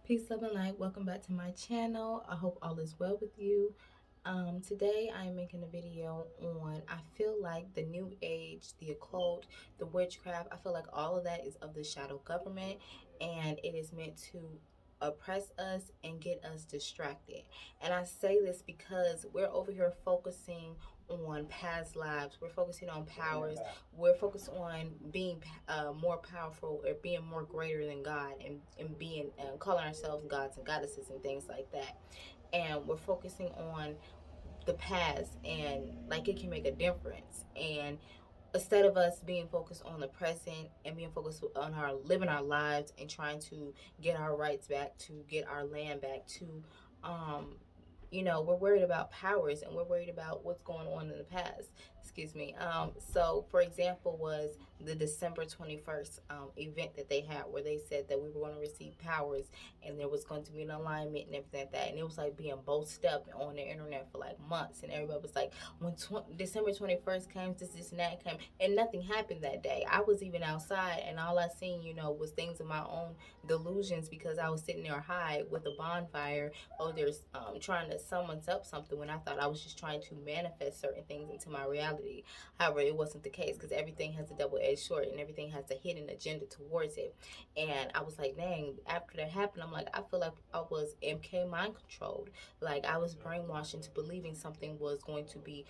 Peace, love, and light. Welcome back to my channel. I hope all is well with you. Today I am making a video on, I feel like the new age, the occult, the witchcraft, I feel like all of that is of the shadow government, and it is meant to oppress us and get us distracted. And I say this because we're over here focusing on past lives. We're focusing on powers. We're focused on being more powerful or being more greater than God, and being calling ourselves gods and goddesses and things like that. And we're focusing on the past and like it can make a difference. And instead of us being focused on the present and being focused on our living our lives and trying to get our rights back, to get our land back, to um we're worried about powers and we're worried about what's going on in the past. Excuse me. So for example was the December 21st event that they had, where they said that we were going to receive powers and there was going to be an alignment and everything like that. And it was like being boasted up on the internet for like months. And everybody was like, when December 21st came, this and that came, and nothing happened that day. I was even outside, and all I seen, was things of my own delusions, because I was sitting there high with a bonfire. Oh, there's trying to summon up something, when I thought I was just trying to manifest certain things into my reality. However, it wasn't the case, because everything has a double-edged sword and everything has a hidden agenda towards it. And I was like, dang, after that happened, I'm like, I feel like I was MK mind controlled. Like I was brainwashed into believing something was going to be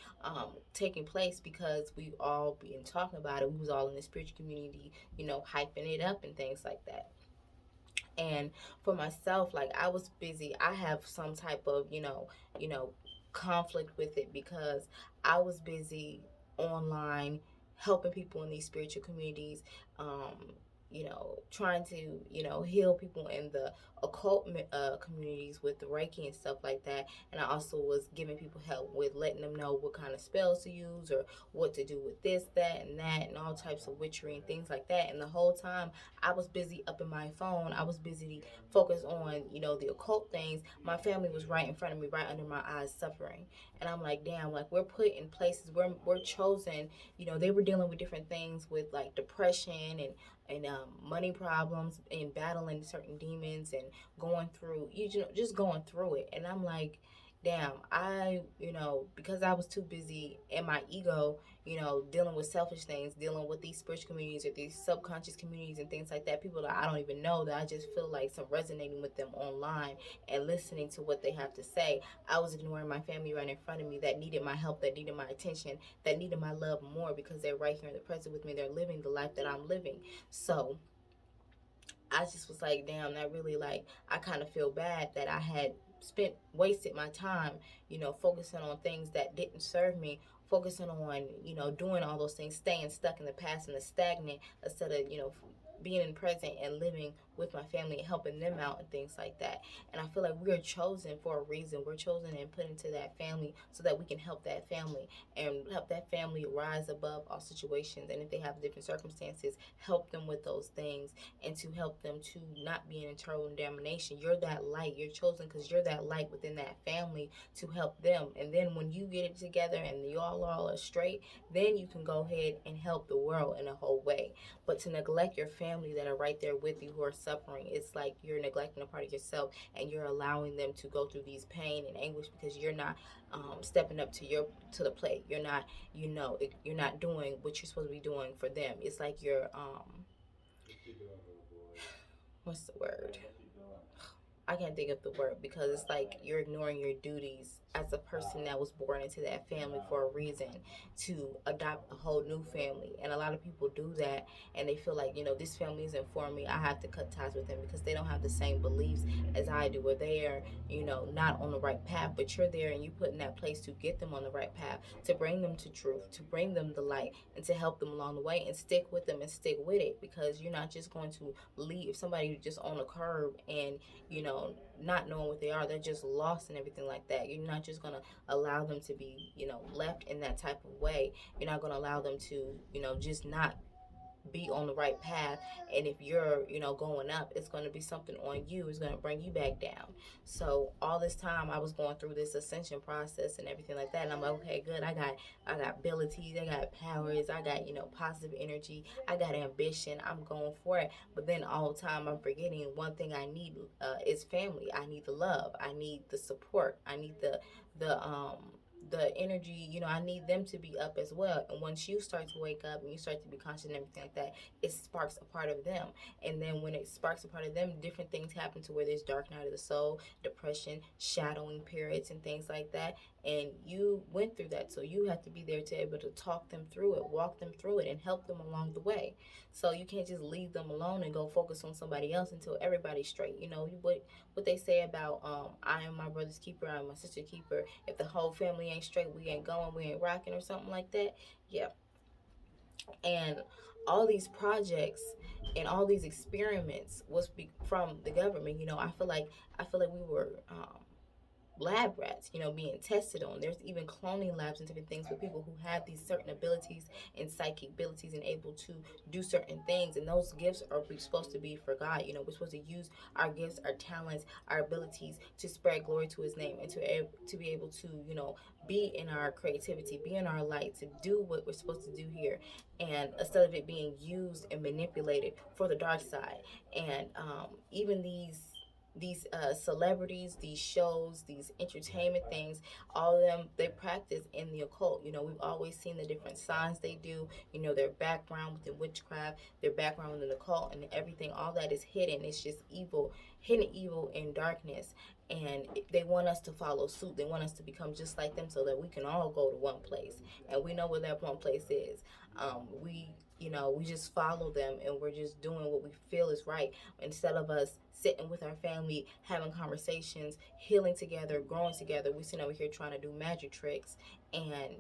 taking place, because we all been talking about it. We was all in the spiritual community, hyping it up and things like that. And for myself, like I was busy. I have some type of, conflict with it, because I was busy online helping people in these spiritual communities, trying to, heal people in the occult communities with the Reiki and stuff like that. And I also was giving people help with letting them know what kind of spells to use, or what to do with this, that, and that, and all types of witchery and things like that. And the whole time I was busy up in my phone. I was busy focused on, the occult things. My family was right in front of me, right under my eyes, suffering. And I'm like, damn, like we're put in places, we're chosen. They were dealing with different things with like depression and money problems and battling certain demons and going through, just going through it. And I'm like, damn, because I was too busy in my ego, dealing with selfish things, dealing with these spiritual communities or these subconscious communities and things like that, people that I don't even know, that I just feel like some resonating with them online and listening to what they have to say. I was ignoring my family right in front of me that needed my help, that needed my attention, that needed my love more, because they're right here in the present with me. They're living the life that I'm living. So I just was like, damn, that really, like, I kind of feel bad that I had wasted my time, focusing on things that didn't serve me, focusing on, doing all those things, staying stuck in the past and the stagnant, instead of, being in present and living with my family and helping them out and things like that. And I feel like we're chosen for a reason. We're chosen and put into that family so that we can help that family and help that family rise above all situations. And if they have different circumstances, help them with those things, and to help them to not be in eternal damnation. You're that light. You're chosen because you're that light within that family to help them. And then when you get it together and you all are straight, then you can go ahead and help the world in a whole way. But to neglect your family that are right there with you who are suffering, it's like you're neglecting a part of yourself, and you're allowing them to go through these pain and anguish, because you're not stepping up to the plate. You're not, you're not doing what you're supposed to be doing for them. It's like you're what's the word? I can't think of the word, because it's like you're ignoring your duties as a person that was born into that family for a reason, to adopt a whole new family. And a lot of people do that, and they feel like, this family isn't for me. I have to cut ties with them because they don't have the same beliefs as I do, or they are, not on the right path. But you're there and you put in that place to get them on the right path, to bring them to truth, to bring them the light, and to help them along the way, and stick with them and stick with it, because you're not just going to leave somebody just on a curb and not knowing what they are. They're just lost and everything like that. You're not just going to allow them to be, left in that type of way. You're not going to allow them to, just not be on the right path. And if you're, going up, it's going to be something on you. It's going to bring you back down. So all this time I was going through this ascension process and everything like that, and I'm like, okay, good. I got abilities, I got powers, I got, positive energy, I got ambition. I'm going for it. But then all the time I'm forgetting one thing I need is family. I need the love. I need the support. I need the energy. I need them to be up as well. And once you start to wake up and you start to be conscious and everything like that, it sparks a part of them. And then when it sparks a part of them, different things happen to where there's dark night of the soul, depression, shadowing periods, and things like that. And you went through that, so you have to be there to be able to talk them through it, walk them through it, and help them along the way. So you can't just leave them alone and go focus on somebody else until everybody's straight. What they say about I am my brother's keeper, I am my sister's keeper. If the whole family ain't straight, we ain't going, we ain't rocking, or something like that. Yeah. And all these projects and all these experiments was from the government. I feel like we were lab rats, being tested on. There's even cloning labs and different things with people who have these certain abilities and psychic abilities and able to do certain things. And those gifts are supposed to be for God. We're supposed to use our gifts, our talents, our abilities to spread glory to His name, and to be able to, be in our creativity, be in our light, to do what we're supposed to do here. And instead of it being used and manipulated for the dark side. And even these celebrities, these shows, these entertainment things, all of them, they practice in the occult. We've always seen the different signs they do, their background within witchcraft, their background within the occult, and everything. All that is hidden. It's just evil, hidden evil and darkness. And they want us to follow suit. They want us to become just like them so that we can all go to one place. And we know where that one place is. We just follow them, and we're just doing what we feel is right, instead of us sitting with our family, having conversations, healing together, growing together. We sit over here trying to do magic tricks and,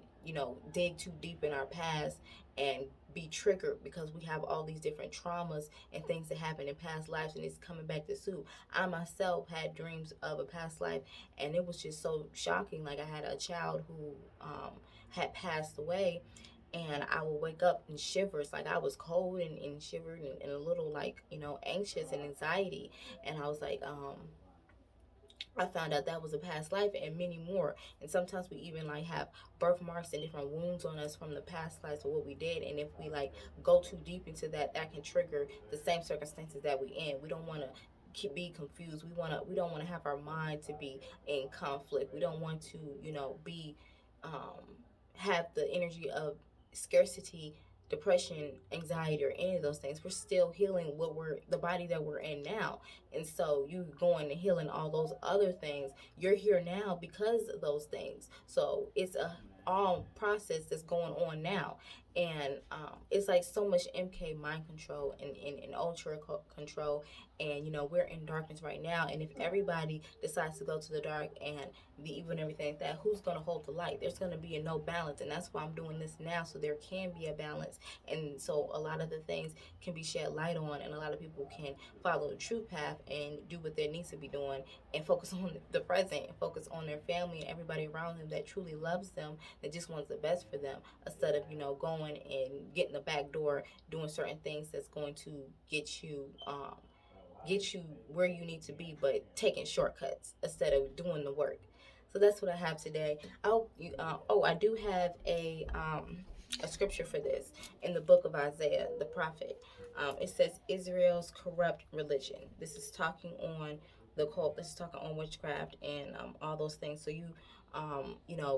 dig too deep in our past and be triggered because we have all these different traumas and things that happened in past lives, and it's coming back to suit. I myself had dreams of a past life, and it was just so shocking. Like, I had a child who had passed away, and I would wake up in shivers, like I was cold and shivered, and a little, like, anxious and anxiety. And I was like, I found out that was a past life and many more. And sometimes we even like have birthmarks and different wounds on us from the past lives of what we did. And if we like go too deep into that, that can trigger the same circumstances that we in. We don't want to be confused. We don't want to have our mind to be in conflict. We don't want to, be um have the energy of scarcity, depression, anxiety, or any of those things. We're still healing the body that we're in now. And so you going and healing all those other things. You're here now because of those things. So it's a all process that's going on now. And it's like so much MK mind control and ultra control. And we're in darkness right now. And if everybody decides to go to the dark and the evil and everything like that, who's going to hold the light? There's going to be a no balance. And that's why I'm doing this now, so there can be a balance. And so a lot of the things can be shed light on, and a lot of people can follow the true path and do what there needs to be doing, and focus on the present, and focus on their family and everybody around them that truly loves them, that just wants the best for them, instead of going and getting the back door, doing certain things that's going to get you where you need to be, but taking shortcuts instead of doing the work. So that's what I have today. I do have a scripture for this in the book of Isaiah, the prophet. It says Israel's corrupt religion. This is talking on the cult. This is talking on witchcraft and all those things. So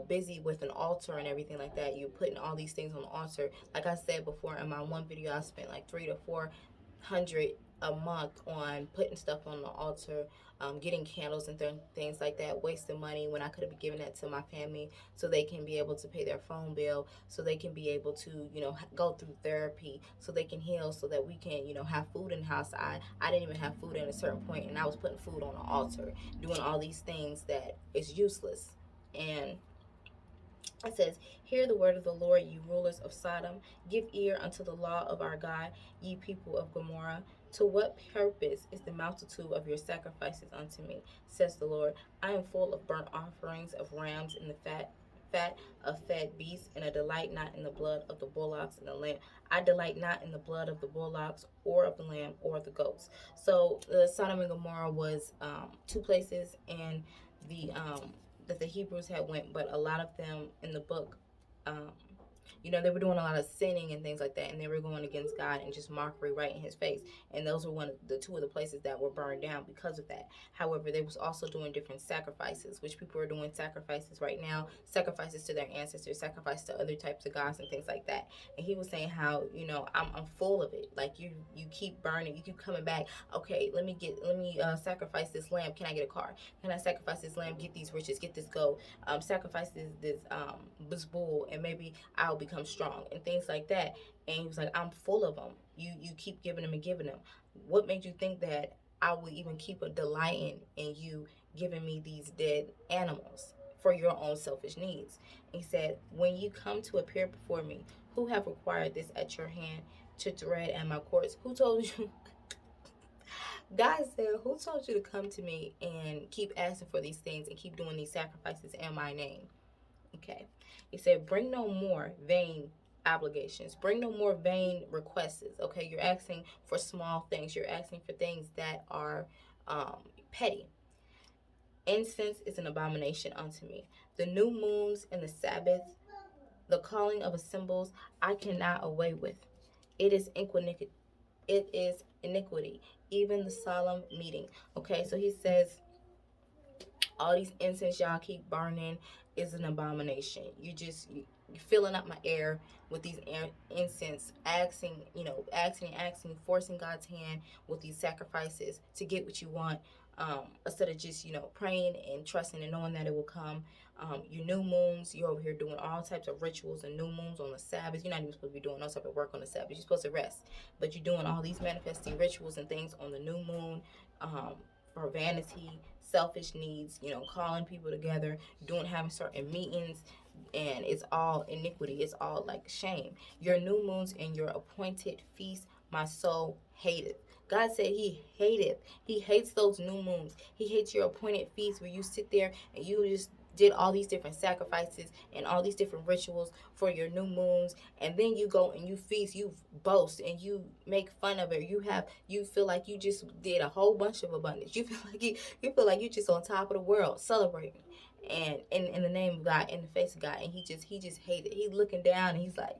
busy with an altar and everything like that. You putting all these things on the altar. Like I said before in my one video, I spent like 300 to 400 a month on putting stuff on the altar, getting candles and things like that, wasting money when I could have been giving that to my family so they can be able to pay their phone bill, so they can be able to, go through therapy, so they can heal, so that we can, have food in the house. I didn't even have food at a certain point, and I was putting food on the altar, doing all these things that is useless. And it says, hear the word of the Lord, you rulers of Sodom. Give ear unto the law of our God, ye people of Gomorrah. To what purpose is the multitude of your sacrifices unto me, says the Lord? I am full of burnt offerings of rams and the fat of fed beasts, and I delight not in the blood of the bullocks and the lamb. I delight not in the blood of the bullocks or of the lamb or of the goats. So the Sodom and Gomorrah was two places and the that the Hebrews had went, but a lot of them in the book, um, they were doing a lot of sinning and things like that, and they were going against God and just mockery right in His face. And those were two of the places that were burned down because of that. However, they was also doing different sacrifices, which people are doing sacrifices right now, sacrifices to their ancestors, sacrifice to other types of gods and things like that. And he was saying how I'm full of it. Like you keep burning, you keep coming back. Okay, let me sacrifice this lamb. Can I get a car? Can I sacrifice this lamb? Get these riches. Get this gold. Sacrifice this bull, and maybe I'll become strong and things like that. And he was like, I'm full of them. You keep giving them and giving them. What made you think that I would even keep a delighting in you giving me these dead animals for your own selfish needs? And he said, when you come to appear before me, who have required this at your hand to tread at my courts? Who told you? God said, who told you to come to me and keep asking for these things and keep doing these sacrifices in my name? Okay. He said, bring no more vain obligations. Bring no more vain requests. Okay. You're asking for small things. You're asking for things that are petty. Incense is an abomination unto me. The new moons and the Sabbath, the calling of assembles, I cannot away with. It is iniquity. It is iniquity. Even the solemn meeting. Okay. So he says, all these incense y'all keep burning is an abomination. You're filling up my air with these incense, asking, forcing God's hand with these sacrifices to get what you want, instead of just praying and trusting and knowing that it will come. Your new moons, you're over here doing all types of rituals and new moons on the Sabbath. You're not even supposed to be doing no type of work on the Sabbath. You're supposed to rest, but you're doing all these manifesting rituals and things on the new moon. For vanity, selfish needs, calling people together, having certain meetings, and it's all iniquity. It's all like shame. Your new moons and your appointed feasts, my soul hateth. God said He hateth. He hates those new moons. He hates your appointed feasts where you sit there and you just did all these different sacrifices and all these different rituals for your new moons, and then you go and you feast, you boast, and you make fun of it. You feel like you just did a whole bunch of abundance. You feel like you just on top of the world celebrating, and in the name of God, in the face of God, and he just hates it. He's looking down and he's like,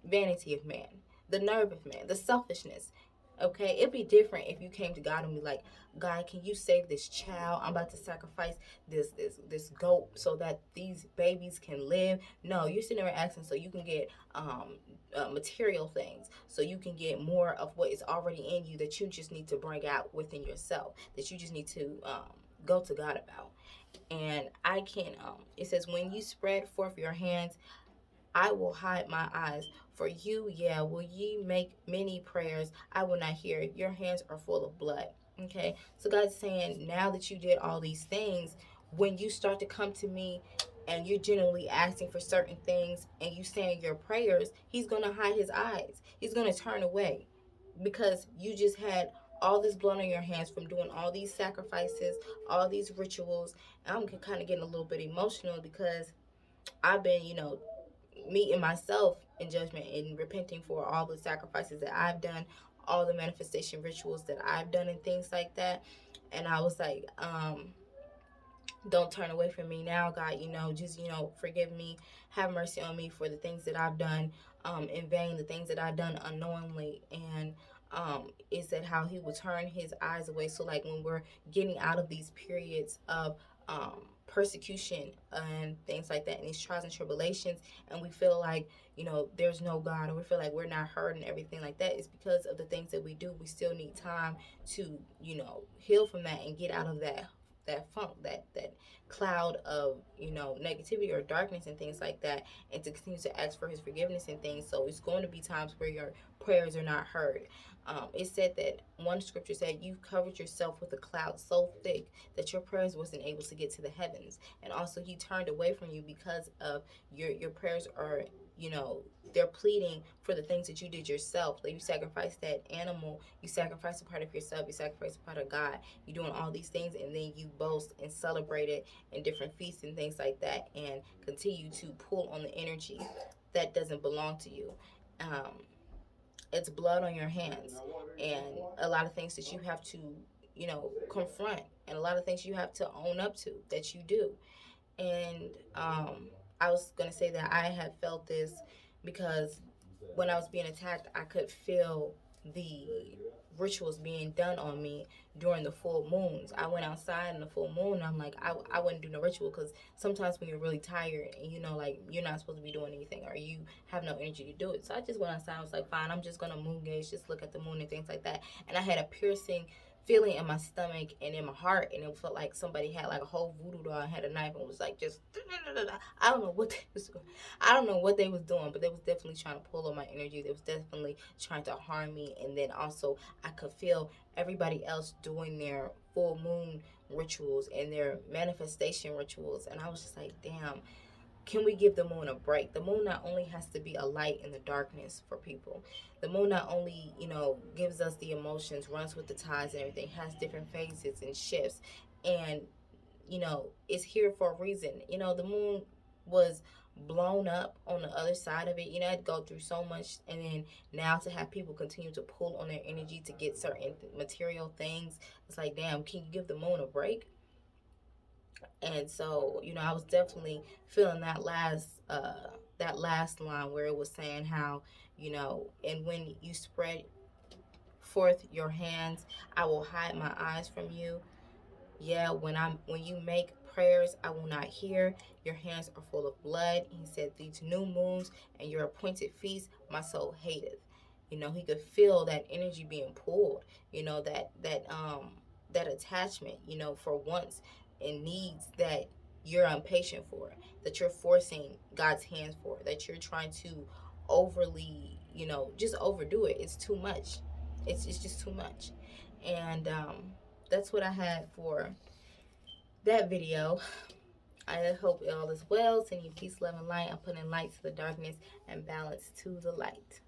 vanity of man, the nerve of man, the selfishness. Okay, it'd be different if you came to God and be like, God, can you save this child? I'm about to sacrifice this goat so that these babies can live. No, you're sitting there asking so you can get material things, so you can get more of what is already in you that you just need to bring out within yourself, that you just need to go to God about. And I can. It says, when you spread forth your hands, I will hide my eyes. For you, yeah, will ye make many prayers? I will not hear. Your hands are full of blood. Okay, so God's saying, now that you did all these things, when you start to come to me and you're genuinely asking for certain things and you saying your prayers, He's going to hide His eyes. He's going to turn away because you just had all this blood on your hands from doing all these sacrifices, all these rituals. And I'm kind of getting a little bit emotional because I've been, meeting myself in judgment and repenting for all the sacrifices that I've done, all the manifestation rituals that I've done, and things like that. And I was like, don't turn away from me now, God. Just forgive me, have mercy on me for the things that I've done in vain, the things that I've done unknowingly. And it said how He will turn His eyes away. So like when we're getting out of these periods of persecution and things like that, and these trials and tribulations, and we feel like there's no God, or we feel like we're not heard and everything like that, is because of the things that we do. We still need time to heal from that and get out of that funk, that cloud of negativity or darkness and things like that, and to continue to ask for His forgiveness and things. So it's going to be times where your prayers are not heard. It said that one scripture said you covered yourself with a cloud so thick that your prayers wasn't able to get to the heavens, and also He turned away from you because of your prayers are you know, they're pleading for the things that you did yourself. Like you sacrificed that animal, you sacrificed a part of yourself, you sacrificed a part of God. You're doing all these things, and then you boast and celebrate it in different feasts and things like that, and continue to pull on the energy that doesn't belong to you. Um, it's blood on your hands, and a lot of things that you have to, confront, and a lot of things you have to own up to that you do. And I was going to say that I had felt this because when I was being attacked, I could feel the rituals being done on me during the full moons. I went outside in the full moon, and I'm like, I wouldn't do no ritual, because sometimes when you're really tired and like you're not supposed to be doing anything, or you have no energy to do it. So I just went outside. I was like, fine, I'm just going to moon gaze, just look at the moon and things like that. And I had a piercing feeling in my stomach and in my heart, and it felt like somebody had like a whole voodoo doll and had a knife and was like just I don't know what they was doing. I don't know what they was doing, but they was definitely trying to pull on my energy. They was definitely trying to harm me. And then also I could feel everybody else doing their full moon rituals and their manifestation rituals, and I was just like, damn, can we give the moon a break? The moon not only has to be a light in the darkness for people. The moon not only, gives us the emotions, runs with the tides and everything, has different phases and shifts, and, it's here for a reason. The moon was blown up on the other side of it. It go through so much, and then now to have people continue to pull on their energy to get certain material things, it's like, damn, can you give the moon a break? And so, I was definitely feeling that last line where it was saying how, and when you spread forth your hands, I will hide my eyes from you. Yeah, when you make prayers, I will not hear. Your hands are full of blood. He said, these new moons and your appointed feasts, my soul hateth. He could feel that energy being pulled, that attachment, for wants and needs that you're impatient for, that you're forcing God's hands for, that you're trying to overly, just overdo it. It's too much. It's just too much. And that's what I had for that video. I hope all is well. Send you peace, love, and light. I'm putting light to the darkness and balance to the light.